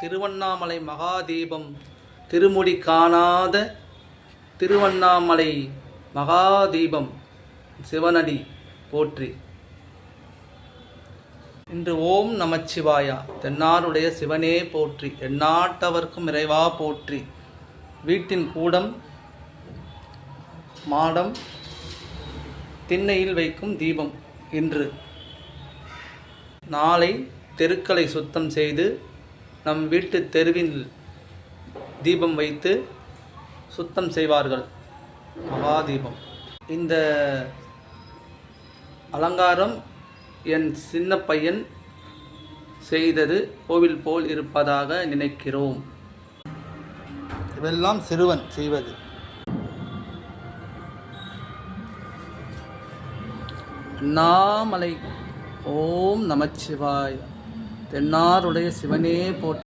திருவண்ணாமலை மகாதீபம் திருமுடி காணாத திருவண்ணாமலை மகாதீபம் சிவனடி போற்றி. இன்று ஓம் நமச்சிவாயா. தென்னாருடைய சிவனே போற்றி, எந்நாட்டவர்க்கும் இறைவா போற்றி. வீட்டின் கூடம் மாடம் திண்ணையில் வைக்கும் தீபம் இன்று. நாளை தெருக்களை சுத்தம் செய்து நம் வீட்டு தெருவில் தீபம் வைத்து சுத்தம் செய்வார்கள். மகாதீபம். இந்த அலங்காரம் என் சின்ன பையன் செய்தது கோவில் போல் இருப்பதாக நினைக்கிறோம். இவெல்லாம் சிறுவன் செய்வது. அண்ணாமலை ஓம் நமச்சிவாய. தென்னாருடைய சிவனே போற்றி.